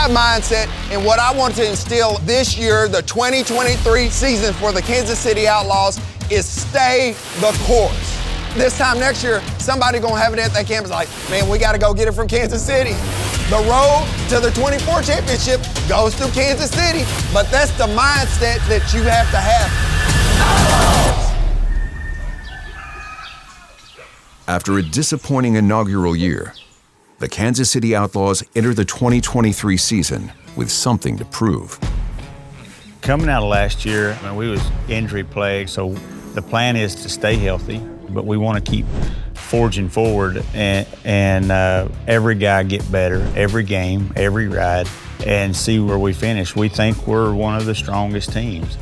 mindset and what I want to instill this year, the 2023 season for the Kansas City Outlaws, is stay the course. This time next year, somebody gonna have it at that campus like, man, we gotta go get it from Kansas City. The road to the 24 championship goes through Kansas City, but that's the mindset that you have to have. After a disappointing inaugural year, the Kansas City Outlaws enter the 2023 season with something to prove. Coming out of last year, we was injury plagued, so the plan is to stay healthy, but we want to keep forging forward and every guy get better, every game, every ride, and see where we finish. We think we're one of the strongest teams.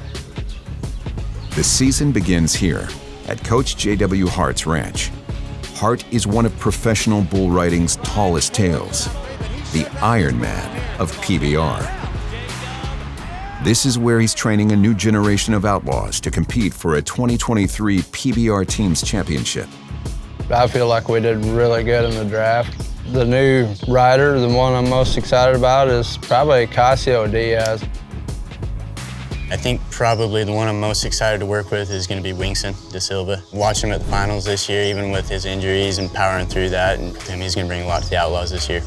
The season begins here at Coach JW Hart's ranch. Hart is one of professional bull riding's tallest tales, the Iron Man of PBR. This is where he's training a new generation of outlaws to compete for a 2023 PBR Teams Championship. I feel like we did really good in the draft. The new rider, the one I'm most excited about, is probably Casio Diaz. I think probably the one I'm most excited to work with is going to be Wingson Da Silva. Watching him at the finals this year, even with his injuries and powering through that, and he's going to bring a lot to the Outlaws this year.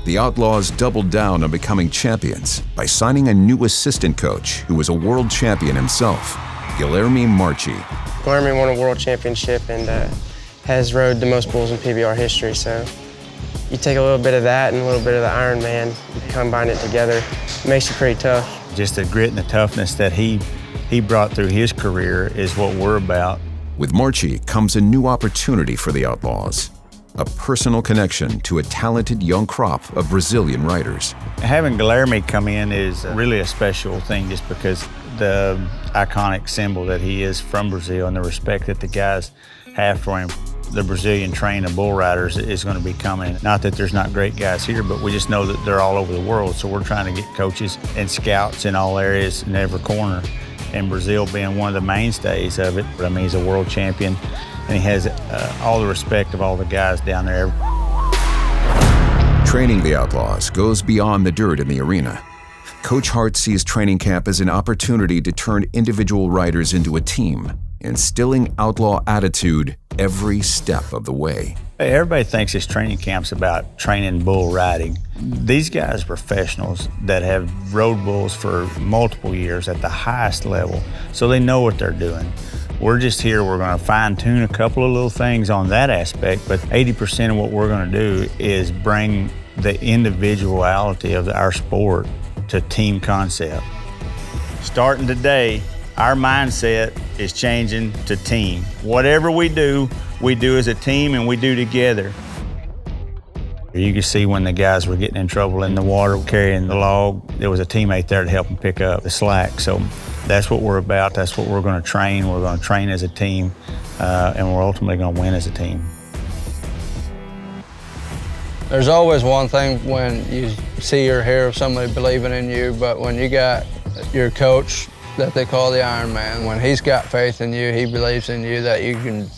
The Outlaws doubled down on becoming champions by signing a new assistant coach who was a world champion himself, Guilherme Marchi. Guilherme won a world championship and has rode the most bulls in PBR history, so you take a little bit of that and a little bit of the Iron Man, you combine it together, it makes it pretty tough. Just the grit and the toughness that he brought through his career is what we're about. With Marchi comes a new opportunity for the Outlaws, a personal connection to a talented young crop of Brazilian riders. Having Guilherme come in is really a special thing just because the iconic symbol that he is from Brazil and the respect that the guys have for him. The Brazilian train of bull riders is going to be coming. Not that there's not great guys here, but we just know that they're all over the world. So we're trying to get coaches and scouts in all areas in every corner. And Brazil being one of the mainstays of it. I mean, he's a world champion and he has all the respect of all the guys down there. Training the Outlaws goes beyond the dirt in the arena. Coach Hart sees training camp as an opportunity to turn individual riders into a team, instilling outlaw attitude every step of the way. Everybody thinks this training camp's about training bull riding. These guys are professionals that have rode bulls for multiple years at the highest level, so they know what they're doing. We're just here, we're gonna fine tune a couple of little things on that aspect, but 80% of what we're gonna do is bring the individuality of our sport to team concept. Starting today, our mindset is changing to team. Whatever we do as a team and we do together. You can see when the guys were getting in trouble in the water carrying the log, there was a teammate there to help them pick up the slack. So that's what we're about, that's what we're gonna train. We're gonna train as a team, and we're ultimately gonna win as a team. There's always one thing when you see or hear of somebody believing in you, but when you got your coach that they call the Iron Man, when he's got faith in you, he believes in you that you can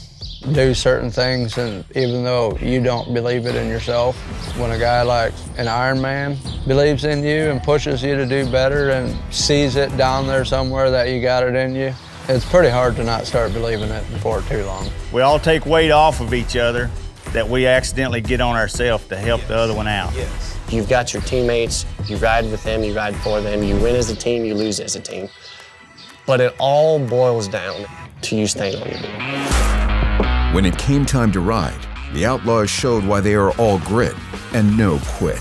do certain things, and even though you don't believe it in yourself, when a guy like an Iron Man believes in you and pushes you to do better and sees it down there somewhere that you got it in you, it's pretty hard to not start believing it before too long. We all take weight off of each other that we accidentally get on ourselves to help the other one out. Yes. You've got your teammates, you ride with them, you ride for them, you win as a team, you lose as a team. But it all boils down to you staying on your game. When it came time to ride, the Outlaws showed why they are all grit and no quit.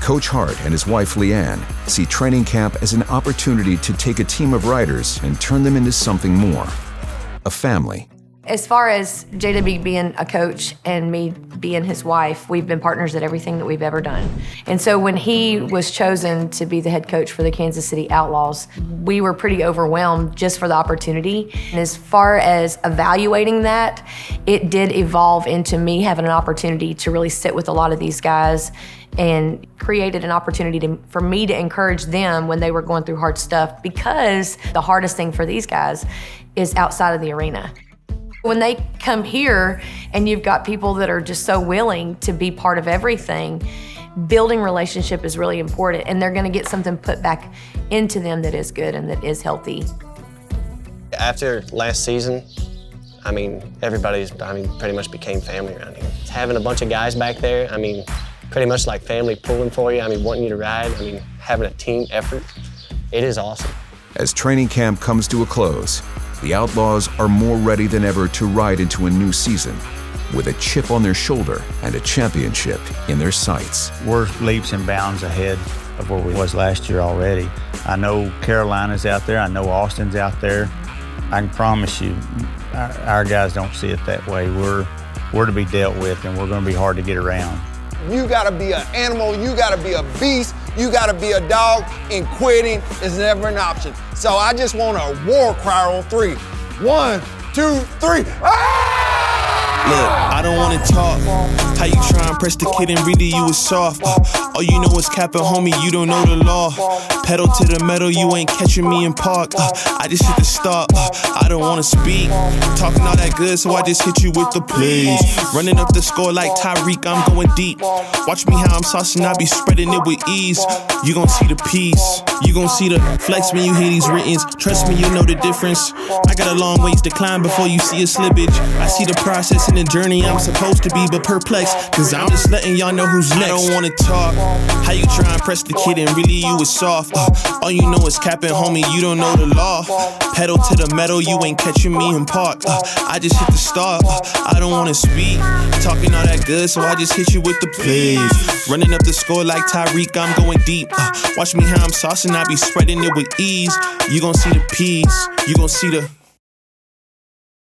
Coach Hart and his wife Leanne see training camp as an opportunity to take a team of riders and turn them into something more, a family. As far as JW being a coach and me being his wife, we've been partners at everything that we've ever done. And so when he was chosen to be the head coach for the Kansas City Outlaws, we were pretty overwhelmed just for the opportunity. And as far as evaluating that, it did evolve into me having an opportunity to really sit with a lot of these guys and created an opportunity for me to encourage them when they were going through hard stuff, because the hardest thing for these guys is outside of the arena. When they come here and you've got people that are just so willing to be part of everything, building relationship is really important, and they're gonna get something put back into them that is good and that is healthy. After last season, everybody's pretty much became family around here. Having a bunch of guys back there, pretty much like family pulling for you, wanting you to ride, having a team effort, it is awesome. As training camp comes to a close, the Outlaws are more ready than ever to ride into a new season with a chip on their shoulder and a championship in their sights. We're leaps and bounds ahead of where we was last year already. I know Carolina's out there, I know Austin's out there. I can promise you, our guys don't see it that way. We're to be dealt with, and we're gonna be hard to get around. You gotta be an animal, you gotta be a beast, you gotta be a dog, and quitting is never an option. So I just want a war cry on 3. 1, 2, 3. Ah! Look, I don't wanna talk. How you try and press the kid and really you was soft. All you know is capping, homie, you don't know the law. Pedal to the metal, you ain't catching me in park. I just hit the stop. I don't wanna speak. Talking all that good, so I just hit you with the plays. Running up the score like Tyreek, I'm going deep. Watch me how I'm saucing, I be spreading it with ease. You gon' see the peace. You gon' see the flex when you hear these writtens. Trust me, you know the difference. I got a long ways to climb before you see a slippage. I see the process and the journey I'm supposed to be, but perplexed. Cause I'm just letting y'all know who's next. I don't wanna talk. How you try and press the kid and really you was soft. All you know is capping, homie, you don't know the law. Pedal to the metal, you ain't catching me in park. I just hit the start. I don't wanna speak. Talking all that good, so I just hit you with the plays. Running up the score like Tyreek, I'm going deep. Watch me how I'm saucing, I be spreading it with ease. You gon' see the peace. You gon' see the